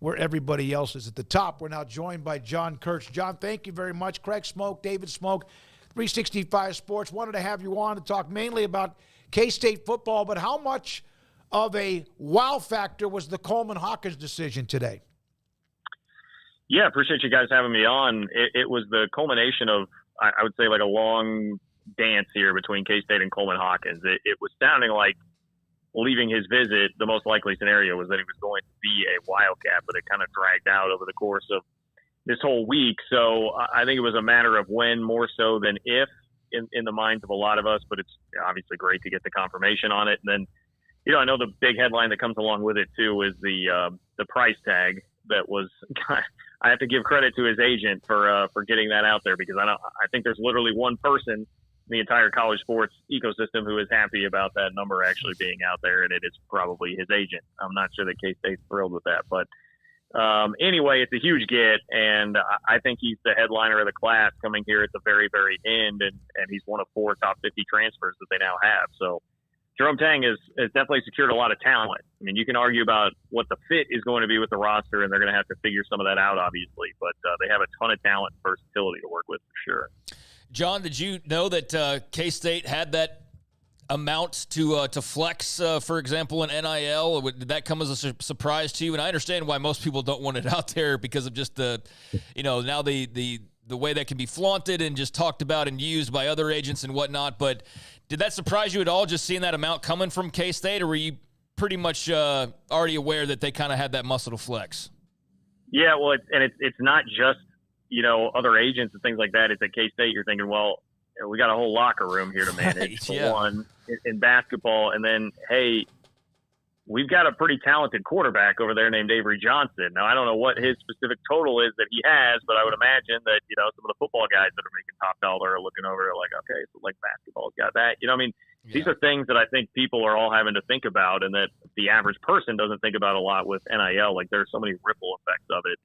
where everybody else is at the top. We're now joined by John Kurtz. John, thank you very much. Craig Smoke, David Smoke, 365 Sports. Wanted to have you on to talk mainly about K-State football, but how much of a wow factor was the Coleman Hawkins decision today? Yeah, appreciate you guys having me on. It was the culmination of, I would say, like a long dance here between K-State and Coleman Hawkins. It was sounding like leaving his visit, the most likely scenario was that he was going to be a Wildcat, but it kind of dragged out over the course of this whole week. So I think it was a matter of when more so than if in the minds of a lot of us, but it's obviously great to get the confirmation on it. And then, I know the big headline that comes along with it too is the price tag that was, I have to give credit to his agent for getting that out there, because I think there's literally one person the entire college sports ecosystem who is happy about that number actually being out there, and it is probably his agent. I'm not sure that K-State's thrilled with that, but anyway, it's a huge get, and I think he's the headliner of the class coming here at the very, very end, and he's one of 4 top 50 transfers that they now have. So Jerome Tang has definitely secured a lot of talent. I mean, you can argue about what the fit is going to be with the roster, and they're going to have to figure some of that out, obviously, but they have a ton of talent and versatility to work with for sure. John, did you know that K-State had that amount to flex, for example, in NIL? Did that come as a surprise to you? And I understand why most people don't want it out there because of just the way that can be flaunted and just talked about and used by other agents and whatnot. But did that surprise you at all, just seeing that amount coming from K-State, or were you pretty much already aware that they kind of had that muscle to flex? Yeah, well, it's not just other agents and things like that. It's at K-State, you're thinking, well, we got a whole locker room here to manage, right, yeah. One, in basketball. And then, hey, we've got a pretty talented quarterback over there named Avery Johnson. Now, I don't know what his specific total is that he has, but I would imagine that, some of the football guys that are making top dollar are looking over it like, okay, so like basketball's got that. These are things that I think people are all having to think about, and that the average person doesn't think about a lot with NIL. Like, there's so many ripple effects of it.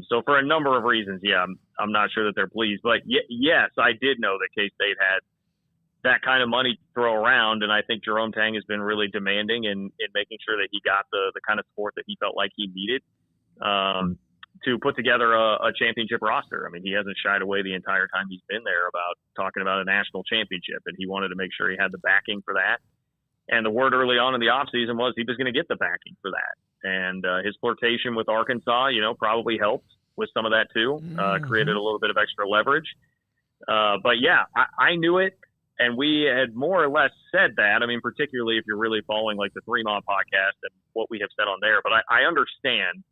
So for a number of reasons, I'm not sure that they're pleased, but yes, I did know that K-State had that kind of money to throw around. And I think Jerome Tang has been really demanding in making sure that he got the kind of support that he felt like he needed, to put together a championship roster. I mean, he hasn't shied away the entire time he's been there about talking about a national championship, and he wanted to make sure he had the backing for that. And the word early on in the offseason was he was going to get the backing for that. And his flirtation with Arkansas, probably helped with some of that too, created a little bit of extra leverage. But yeah, I knew it, and we had more or less said that. I mean, particularly if you're really following like the Three Mile podcast and what we have said on there. But I understand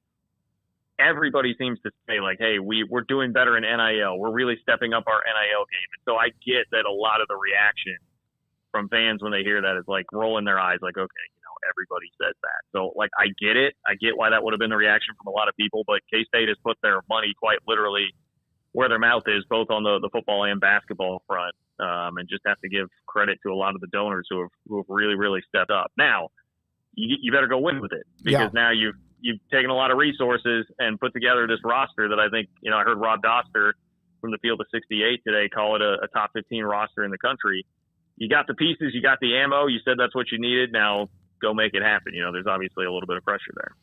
everybody seems to say like, hey, we're doing better in NIL. We're really stepping up our NIL game. And so I get that a lot of the reaction from fans when they hear that is like rolling their eyes like, okay, everybody says that. So, like, I get it. I get why that would have been the reaction from a lot of people, but K-State has put their money quite literally where their mouth is, both on the football and basketball front, and just have to give credit to a lot of the donors who have really, really stepped up. Now, you better go win with it, because now you've taken a lot of resources and put together this roster that I think, I heard Rob Doster from the Field of 68 today call it a top 15 roster in the country. You got the pieces, you got the ammo, you said that's what you needed. Now, go make it happen. There's obviously a little bit of pressure there.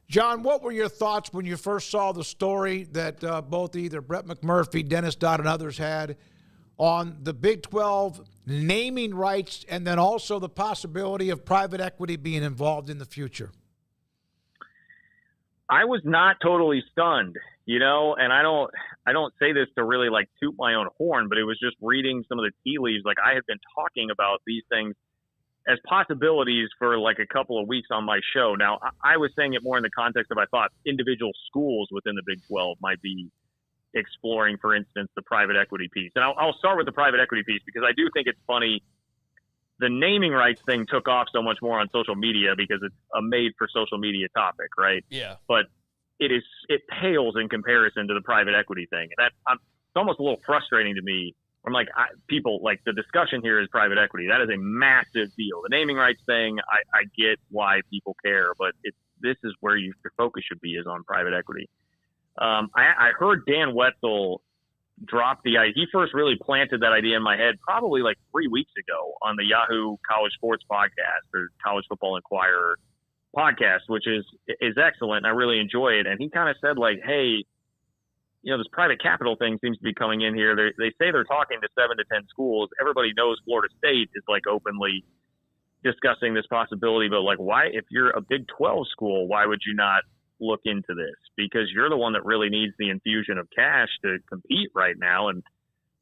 John, what were your thoughts when you first saw the story that both either Brett McMurphy, Dennis Dodd, and others had on the Big 12 naming rights, and then also the possibility of private equity being involved in the future? I was not totally stunned, and I don't say this to really like toot my own horn, but it was just reading some of the tea leaves. Like, I had been talking about these things as possibilities for like a couple of weeks on my show. Now, I was saying it more in the context of I thought individual schools within the Big 12 might be exploring, for instance, the private equity piece. And I'll start with the private equity piece because I do think it's funny. The naming rights thing took off so much more on social media because it's a made for social media topic, right? Yeah. But it pales in comparison to the private equity thing. It's almost a little frustrating to me. I'm like, people like the discussion here is private equity. That is a massive deal. The naming rights thing, I get why people care, but this is where your focus should be, is on private equity. I heard Dan Wetzel drop the idea. He first really planted that idea in my head probably like 3 weeks ago on the Yahoo College Sports podcast or College Football Inquirer podcast, which is excellent. And I really enjoy it. And he kind of said like, hey, you know, this private capital thing seems to be coming in here. They say they're talking to 7 to 10 schools. Everybody knows Florida State is like openly discussing this possibility, but like, why, if you're a Big 12 school, why would you not look into this? Because you're the one that really needs the infusion of cash to compete right now. And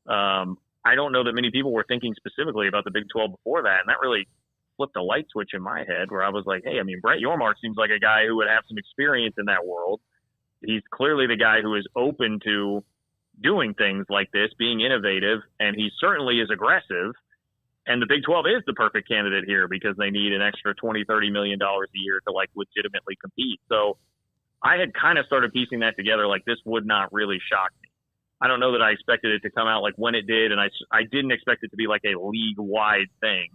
I don't know that many people were thinking specifically about the Big 12 before that. And that really flipped a light switch in my head where I was like, hey, I mean, Brett Yormark seems like a guy who would have some experience in that world. He's clearly the guy who is open to doing things like this, being innovative, and he certainly is aggressive. And the Big 12 is the perfect candidate here because they need an extra $20-30 million a year to like legitimately compete. So I had kind of started piecing that together. Like, this would not really shock me. I don't know that I expected it to come out like when it did. And I didn't expect it to be like a league wide thing,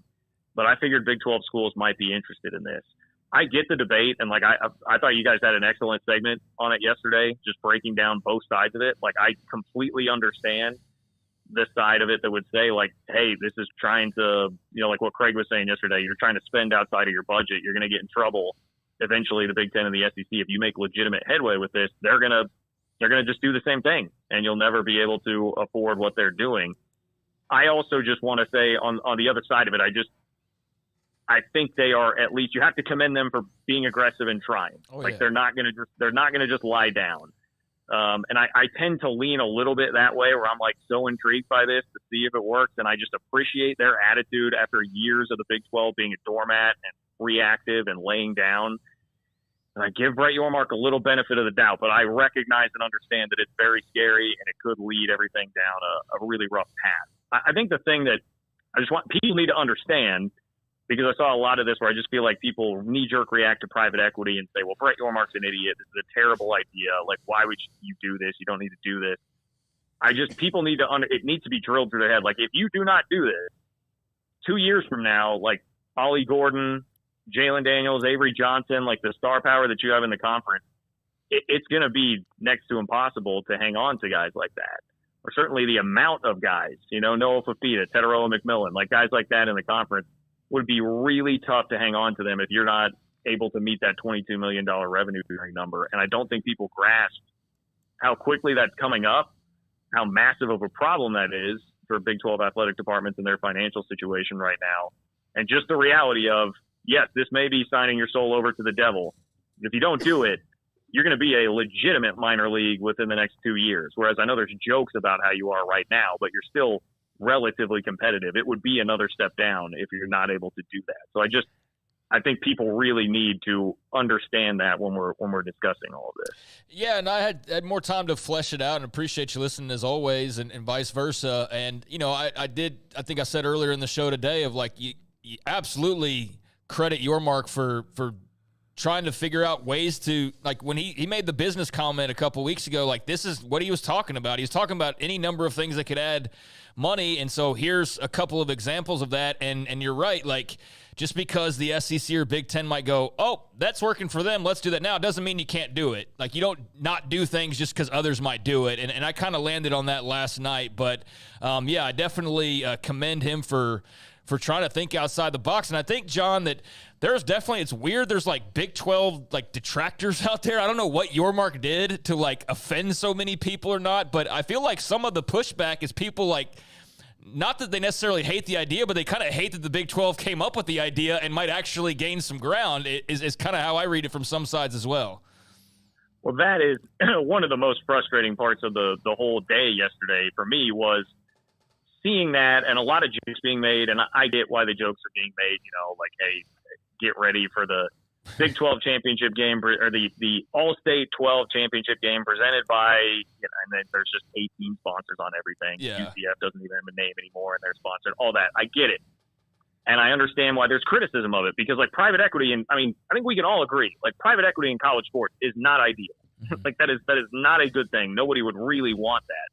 but I figured Big 12 schools might be interested in this. I get the debate. And like, I thought you guys had an excellent segment on it yesterday, just breaking down both sides of it. Like, I completely understand this side of it that would say like, hey, this is trying to, you know, like what Craig was saying yesterday, you're trying to spend outside of your budget. You're going to get in trouble. Eventually the Big Ten and the SEC, if you make legitimate headway with this, they're going to just do the same thing and you'll never be able to afford what they're doing. I also just want to say on the other side of it, I think they are, at least you have to commend them for being aggressive and trying. They're not going to just lie down. And I tend to lean a little bit that way where I'm like so intrigued by this to see if it works. And I just appreciate their attitude after years of the Big 12 being a doormat and reactive and laying down. And I give Brett Yormark a little benefit of the doubt, but I recognize and understand that it's very scary and it could lead everything down a really rough path. I think the thing that I just want people need to understand, because I saw a lot of this where I just feel like people knee-jerk react to private equity and say, well, Brett Yormark's an idiot. This is a terrible idea. Like, why would you do this? You don't need to do this. People need to, it needs to be drilled through their head. Like, if you do not do this, 2 years from now, like Ollie Gordon, Jalen Daniels, Avery Johnson, like the star power that you have in the conference, it's going to be next to impossible to hang on to guys like that. Or certainly the amount of guys, you know, Noah Fafita, Teteroa McMillan, like guys like that in the conference would be really tough to hang on to them if you're not able to meet that $22 million revenue number. And I don't think people grasp how quickly that's coming up, how massive of a problem that is for Big 12 athletic departments and their financial situation right now. And just the reality of, yes, this may be signing your soul over to the devil. If you don't do it, you're going to be a legitimate minor league within the next 2 years. Whereas I know there's jokes about how you are right now, but you're still relatively competitive. It would be another step down if you're not able to do that. So I think people really need to understand that when we're discussing all of this. Yeah, and I had more time to flesh it out, and appreciate you listening as always, and vice versa. And you know, I think I said earlier in the show today of like you absolutely credit Yormark for trying to figure out ways to, like when he made the business comment a couple weeks ago, like this is what he was talking about. He was talking about any number of things that could add money. And so here's a couple of examples of that. And you're right. Like just because the SEC or Big Ten might go, oh, that's working for them, let's do that now, it doesn't mean you can't do it. Like you don't not do things just because others might do it. And I kind of landed on that last night. But yeah, I definitely commend him for trying to think outside the box. And I think, John, that there's definitely, it's weird, there's like Big 12 like detractors out there. I don't know what Yormark did to like offend so many people or not, but I feel like some of the pushback is people like, not that they necessarily hate the idea, but they kind of hate that the Big 12 came up with the idea and might actually gain some ground, is kind of how I read it from some sides as well. Well, that is one of the most frustrating parts of the whole day yesterday for me, was seeing that and a lot of jokes being made. And I get why the jokes are being made, you know, like, hey, get ready for the Big 12 championship game or the All-State 12 championship game presented by, you know, and then there's just 18 sponsors on everything. Yeah. UCF doesn't even have a name anymore and they're sponsored, all that. I get it. And I understand why there's criticism of it, because like private equity, and I mean, I think we can all agree, like private equity in college sports is not ideal. Mm-hmm. Like that is not a good thing. Nobody would really want that.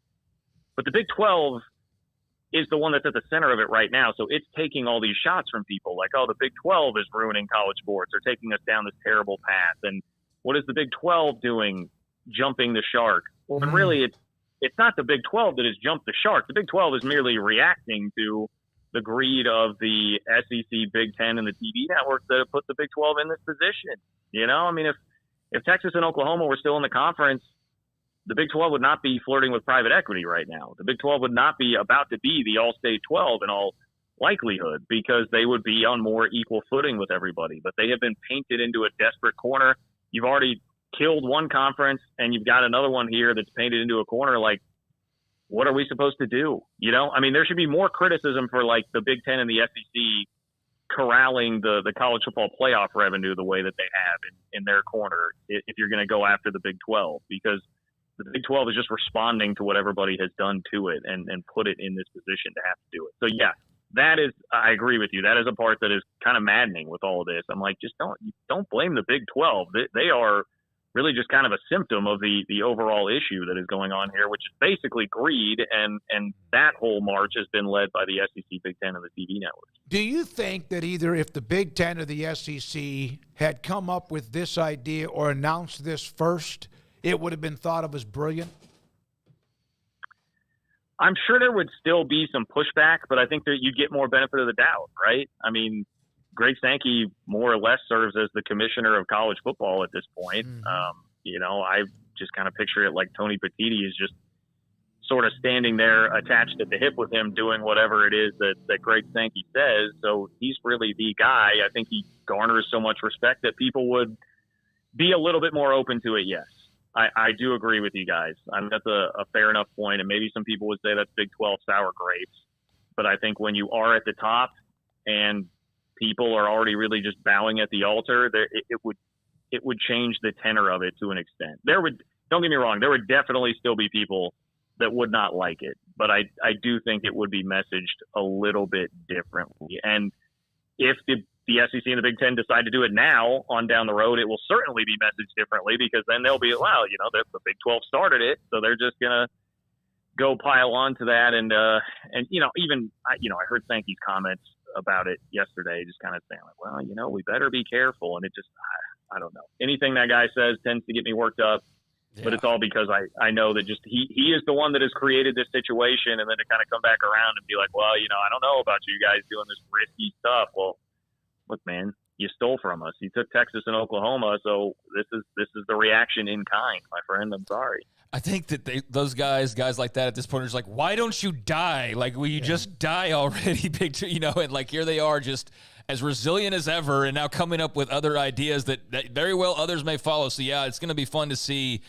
But the Big 12 is the one that's at the center of it right now. So it's taking all these shots from people like, oh, the Big 12 is ruining college sports or taking us down this terrible path. And what is the Big 12 doing? Jumping the shark. Well, but really it's not the Big 12 that has jumped the shark. The Big 12 is merely reacting to the greed of the SEC, Big Ten, and the TV networks that have put the Big 12 in this position. I mean, if Texas and Oklahoma were still in the conference, the Big 12 would not be flirting with private equity right now. The Big 12 would not be about to be the All-State 12 in all likelihood, because they would be on more equal footing with everybody. But they have been painted into a desperate corner. You've already killed one conference, and you've got another one here that's painted into a corner. Like, what are we supposed to do? I mean, there should be more criticism for like the Big Ten and the SEC corralling the college football playoff revenue the way that they have in their corner if you're going to go after the Big 12, because the Big 12 is just responding to what everybody has done to it and put it in this position to have to do it. So, yeah, I agree with you. That is a part that is kind of maddening with all of this. I'm like, just don't blame the Big 12. They are really just kind of a symptom of the overall issue that is going on here, which is basically greed, and that whole march has been led by the SEC, Big Ten, and the TV networks. Do you think that either if the Big Ten or the SEC had come up with this idea or announced this first, it would have been thought of as brilliant? I'm sure there would still be some pushback, but I think that you get more benefit of the doubt, right? I mean, Greg Sankey more or less serves as the commissioner of college football at this point. I just kind of picture it like Tony Petitti is just sort of standing there attached at the hip with him doing whatever it is that Greg Sankey says. So he's really the guy. I think he garners so much respect that people would be a little bit more open to it, yes. I do agree with you guys. I mean, that's a fair enough point, and maybe some people would say that's Big 12 sour grapes. But I think when you are at the top and people are already really just bowing at the altar, it would change the tenor of it to an extent. Don't get me wrong, there would definitely still be people that would not like it, but I do think it would be messaged a little bit differently. And if the SEC and the Big Ten decide to do it now on down the road, it will certainly be messaged differently, because then they'll be, well, the Big 12 started it, so they're just gonna go pile on to that. And I heard Sankey's comments about it yesterday, just kind of saying like, well, we better be careful. And it just, I don't know. Anything that guy says tends to get me worked up, but it's all because I know that just he is the one that has created this situation. And then to kind of come back around and be like, well, I don't know about you guys doing this risky stuff. Well, look, man, you stole from us. You took Texas and Oklahoma. So this is the reaction in kind, my friend. I'm sorry. I think that those guys like that at this point are just like, why don't you die? Like, will you just die already? And like, here they are just as resilient as ever, and now coming up with other ideas that very well others may follow. So yeah, it's going to be fun to see,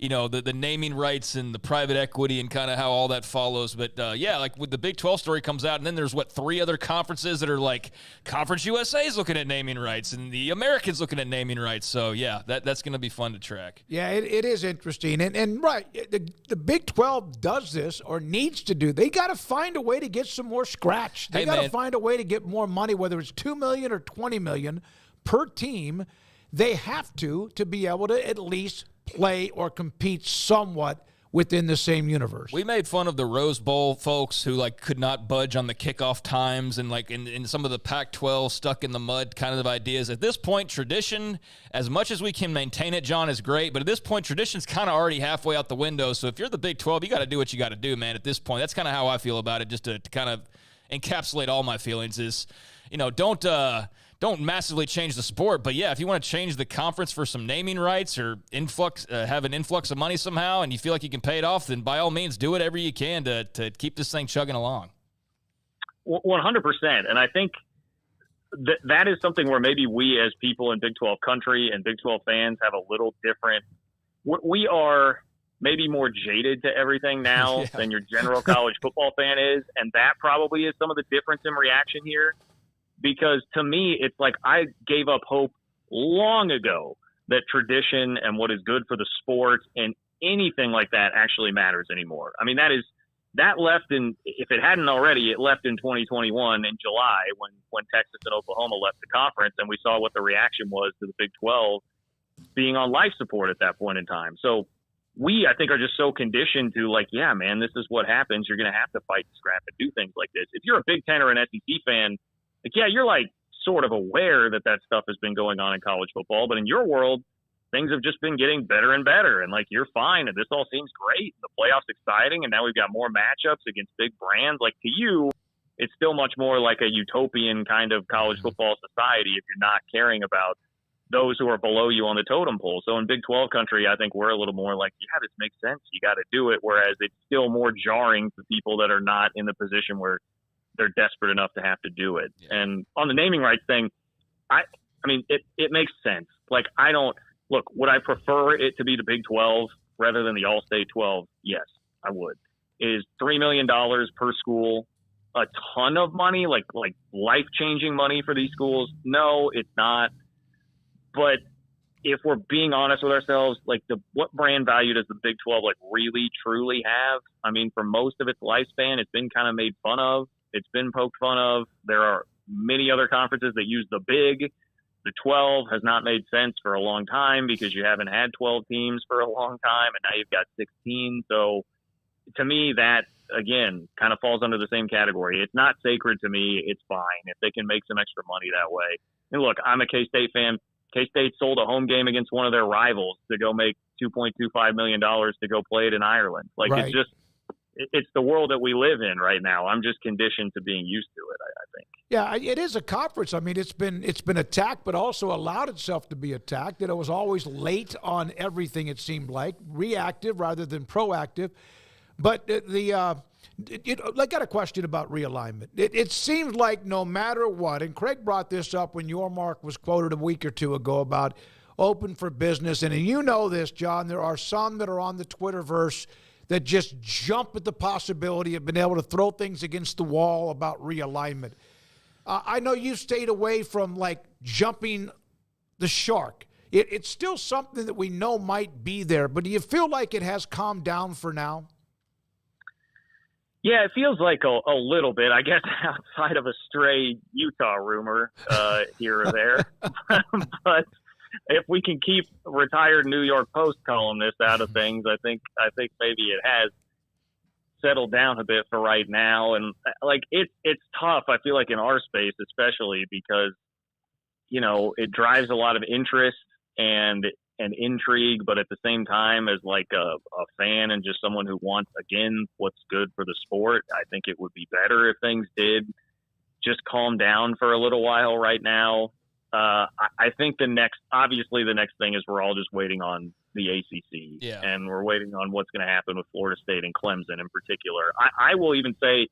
the naming rights and the private equity and kind of how all that follows. But like with the Big 12 story comes out, and then there's 3 other conferences that are like Conference USA is looking at naming rights, and the Americans looking at naming rights. So yeah, that's going to be fun to track. Yeah, it is interesting. And right, the Big 12 does this or needs to do. They got to find a way to get some more scratch. They got to find a way to get more money, whether it's $2 million or $20 million per team. They have to be able to at least play or compete somewhat within the same universe. We made fun of the Rose Bowl folks who could not budge on the kickoff times and in some of the Pac-12 stuck in the mud kind of ideas. At this point, tradition, as much as we can maintain it, John, is great. But at this point, tradition's kind of already halfway out the window. So if you're the Big 12, you got to do what you got to do, man. At this point, that's kind of how I feel about it. Just to kind of encapsulate all my feelings is, don't massively change the sport, but yeah, if you want to change the conference for some naming rights or have an influx of money somehow, and you feel like you can pay it off, then by all means, do whatever you can to keep this thing chugging along. 100%. And I think that is something where maybe we as people in Big 12 country and Big 12 fans have a little different. We are maybe more jaded to everything now than your general college football fan is, and that probably is some of the difference in reaction here. Because to me, it's like I gave up hope long ago that tradition and what is good for the sport and anything like that actually matters anymore. I mean, that left if it hadn't already, it left in 2021 in July when Texas and Oklahoma left the conference, and we saw what the reaction was to the Big 12 being on life support at that point in time. So we, I think, are just so conditioned to yeah, man, this is what happens. You're going to have to fight, scrap, and do things like this. If you're a Big 10 or an SEC fan, you're sort of aware that stuff has been going on in college football, but in your world, things have just been getting better and better. And you're fine. And this all seems great. The playoffs exciting. And now we've got more matchups against big brands. To you, it's still much more like a utopian kind of college football society if you're not caring about those who are below you on the totem pole. So in Big 12 country, I think we're a little more like, yeah, this makes sense. You got to do it. Whereas it's still more jarring to people that are not in the position where they're desperate enough to have to do it. Yeah. And on the naming rights thing, I mean, it makes sense. Like, would I prefer it to be the Big 12 rather than the All-State 12? Yes, I would. Is $3 million per school a ton of money, like life-changing money for these schools? No, it's not. But if we're being honest with ourselves, like what brand value does the Big 12 like really truly have? I mean, for most of its lifespan, it's been kind of made fun of. It's been poked fun of. There are many other conferences that use the Big. The 12 has not made sense for a long time because you haven't had 12 teams for a long time, and now you've got 16. So to me, that, again, kind of falls under the same category. It's not sacred to me. It's fine if they can make some extra money that way. And look, I'm a K-State fan. K-State sold a home game against one of their rivals to go make $2.25 million to go play it in Ireland. Like, right. It's the world that we live in right now. I'm just conditioned to being used to it, I think. Yeah, it is a conference. I mean, it's been attacked, but also allowed itself to be attacked. And it was always late on everything, it seemed like, reactive rather than proactive. But I got a question about realignment. It seems like no matter what, and Craig brought this up when Yormark was quoted a week or two ago about open for business. And you know this, John, there are some that are on the Twitterverse that just jump at the possibility of being able to throw things against the wall about realignment. I know you've stayed away from, like, jumping the shark. It's still something that we know might be there, but do you feel like it has calmed down for now? Yeah, it feels like a little bit, I guess, outside of a stray Utah rumor here or there. But if we can keep retired New York Post columnists out of things, I think maybe it has settled down a bit for right now. And like it's tough, I feel like, in our space, especially because, it drives a lot of interest and intrigue, but at the same time, as like a fan and just someone who wants, again, what's good for the sport, I think it would be better if things did just calm down for a little while right now. I think the next thing is we're all just waiting on the ACC, and we're waiting on what's going to happen with Florida State and Clemson in particular. I will even say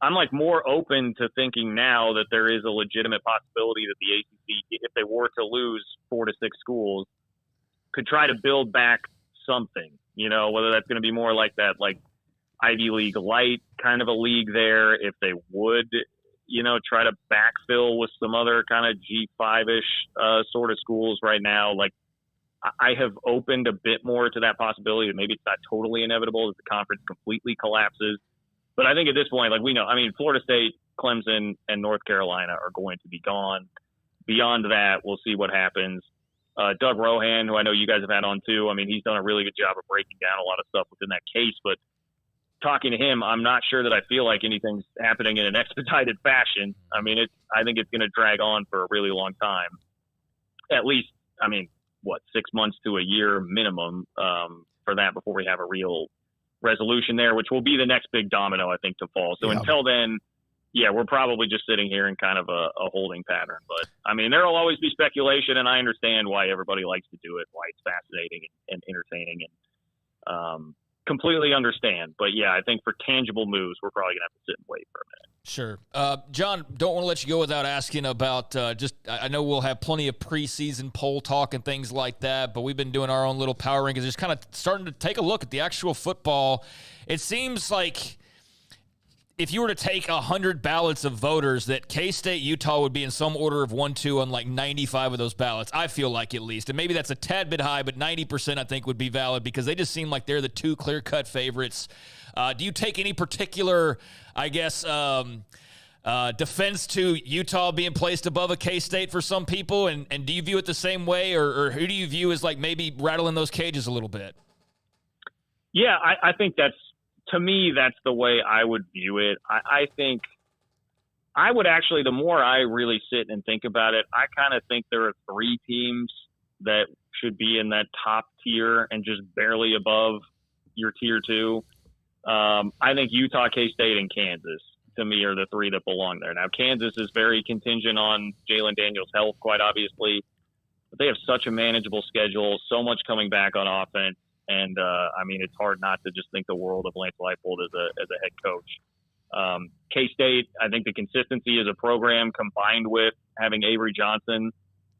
I'm like more open to thinking now that there is a legitimate possibility that the ACC, if they were to lose 4 to 6 schools, could try to build back something, whether that's going to be more like that, like Ivy League light kind of a league there. If they would, try to backfill with some other kind of G5-ish sort of schools right now. Like, I have opened a bit more to that possibility that maybe it's not totally inevitable that the conference completely collapses. But I think at this point, like, we know, I mean, Florida State, Clemson, and North Carolina are going to be gone. Beyond that, we'll see what happens. Doug Rohan, who I know you guys have had on too, I mean, he's done a really good job of breaking down a lot of stuff within that case. But talking to him, I'm not sure that I feel like anything's happening in an expedited fashion. I mean, I think it's going to drag on for a really long time. At least, 6 months to a year minimum for that before we have a real resolution there, which will be the next big domino, I think, to fall. So until then, we're probably just sitting here in kind of a holding pattern. But, there will always be speculation, and I understand why everybody likes to do it, why it's fascinating and entertaining, and completely understand. But, I think for tangible moves, we're probably going to have to sit and wait for a minute. Sure. John, don't want to let you go without asking about I know we'll have plenty of preseason poll talk and things like that, but we've been doing our own little power rankings, just kind of starting to take a look at the actual football. It seems like if you were to take 100 ballots of voters, that K-State, Utah would be in some order of 1-2 on like 95 of those ballots. I feel like, at least. And maybe that's a tad bit high, but 90% I think would be valid because they just seem like they're the two clear-cut favorites. Do you take any particular, defense to Utah being placed above a K-State for some people? And do you view it the same way, or who do you view as like maybe rattling those cages a little bit? Yeah, I think to me, that's the way I would view it. I think I would actually, the more I really sit and think about it, I kind of think there are 3 teams that should be in that top tier and just barely above your tier 2. I think Utah, K-State, and Kansas. to me, are the three that belong there. Now, Kansas is very contingent on Jalen Daniels' health, quite obviously. But they have such a manageable schedule, so much coming back on offense. And, it's hard not to just think the world of Lance Leipold as a head coach. K-State, I think the consistency as a program combined with having Avery Johnson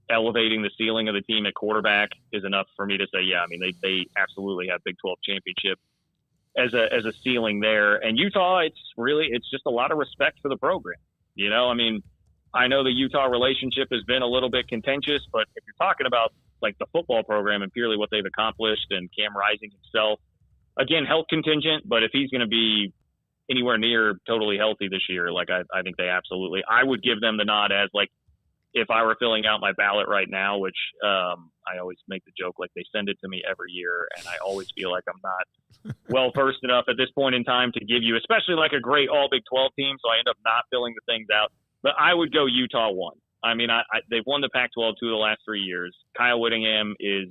elevating the ceiling of the team at quarterback is enough for me to say, they absolutely have Big 12 championship as a ceiling there. And Utah, it's just a lot of respect for the program. I know the Utah relationship has been a little bit contentious, but if you're talking about like the football program and purely what they've accomplished, and Cam Rising himself, again, health contingent, but if he's going to be anywhere near totally healthy this year, I think they absolutely, I would give them the nod as if I were filling out my ballot right now, which I always make the joke, they send it to me every year, and I always feel like I'm not well-versed enough at this point in time to give you, especially a great all Big 12 team, so I end up not filling the things out. But I would go Utah 1. They've won the Pac-12 2 of the last 3 years. Kyle Whittingham is,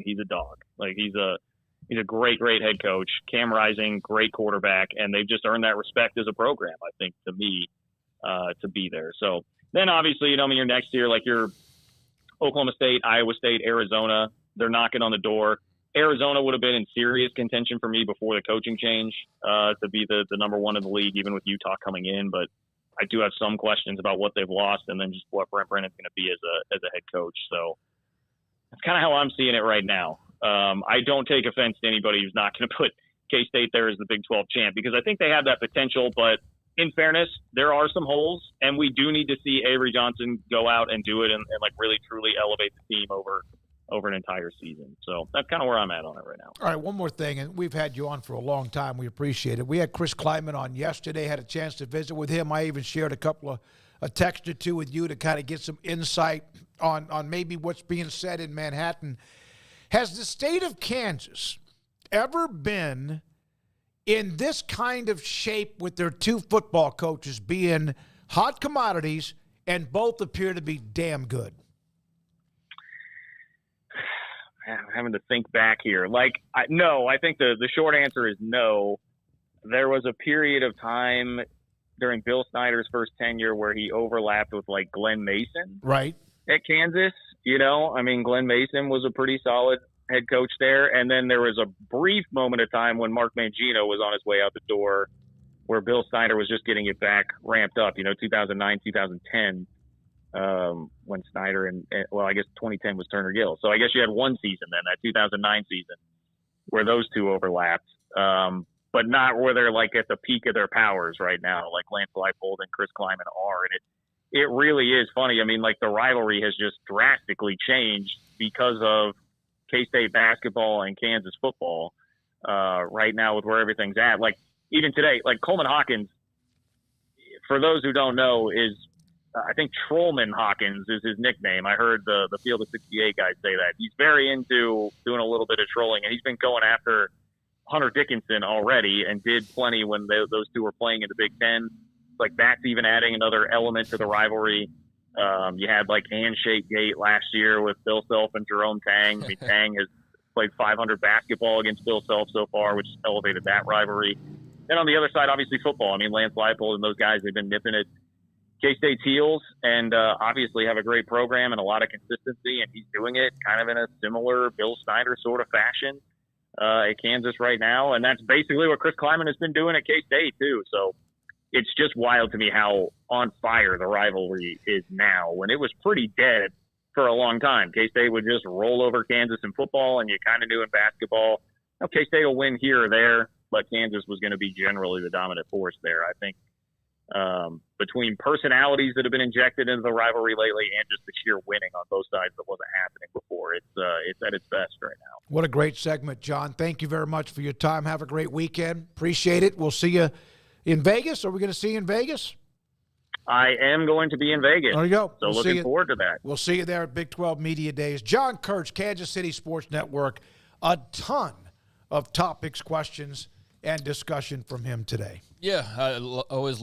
he's a dog. He's a great, great head coach. Cam Rising, great quarterback, and they've just earned that respect as a program, I think, to me, to be there. So then obviously, your next year, your Oklahoma State, Iowa State, Arizona, they're knocking on the door. Arizona would have been in serious contention for me before the coaching change to be the number one in the league, even with Utah coming in. But I do have some questions about what they've lost and then just what Brent Brennan's going to be as a head coach. So that's kind of how I'm seeing it right now. I don't take offense to anybody who's not going to put K-State there as the Big 12 champ, because I think they have that potential. But in fairness, there are some holes, and we do need to see Avery Johnson go out and do it and really truly elevate the team over an entire season. So that's kind of where I'm at on it right now. All right, one more thing, and we've had you on for a long time. We appreciate it. We had Chris Kleiman on yesterday, had a chance to visit with him. I even shared a text or two with you to kind of get some insight on maybe what's being said in Manhattan. Has the state of Kansas ever been in this kind of shape with their two football coaches being hot commodities and both appear to be damn good? I'm having to think back here. No, I think the short answer is no. There was a period of time during Bill Snyder's first tenure where he overlapped with Glenn Mason, right, at Kansas. Glenn Mason was a pretty solid head coach there. And then there was a brief moment of time when Mark Mangino was on his way out the door where Bill Snyder was just getting it back ramped up, 2009, 2010. When Snyder I guess 2010 was Turner Gill. So I guess you had one season then, that 2009 season, where those two overlapped, but not where they're at the peak of their powers right now, like Lance Leipold and Chris Kleiman are. And it really is funny. The rivalry has just drastically changed because of K-State basketball and Kansas football right now with where everything's at. Even today, Coleman Hawkins, for those who don't know, is I think Trollman Hawkins is his nickname. I heard the Field of 68 guys say that. He's very into doing a little bit of trolling, and he's been going after Hunter Dickinson already and did plenty when those two were playing in the Big Ten. That's even adding another element to the rivalry. You had Handshake Gate last year with Bill Self and Jerome Tang. Tang has played 500 basketball against Bill Self so far, which elevated that rivalry. Then on the other side, obviously football. Lance Leipold and those guys, they've been nipping at K-State's heels and obviously have a great program and a lot of consistency, and he's doing it kind of in a similar Bill Snyder sort of fashion at Kansas right now. And that's basically what Chris Kleiman has been doing at K-State too. So it's just wild to me how on fire the rivalry is now, when it was pretty dead for a long time. K-State would just roll over Kansas in football, and you kind of knew in basketball, K-State will win here or there, but Kansas was going to be generally the dominant force there. I think between personalities that have been injected into the rivalry lately and just the sheer winning on both sides that wasn't happening before, it's at its best right now. What a great segment, John. Thank you very much for your time. Have a great weekend. Appreciate it. We'll see you in Vegas. Are we going to see you in Vegas? I am going to be in Vegas. There you go. So looking forward to that. We'll see you there at Big 12 Media Days. John Kurtz, Kansas City Sports Network. A ton of topics, questions, and discussion from him today. Yeah, I always love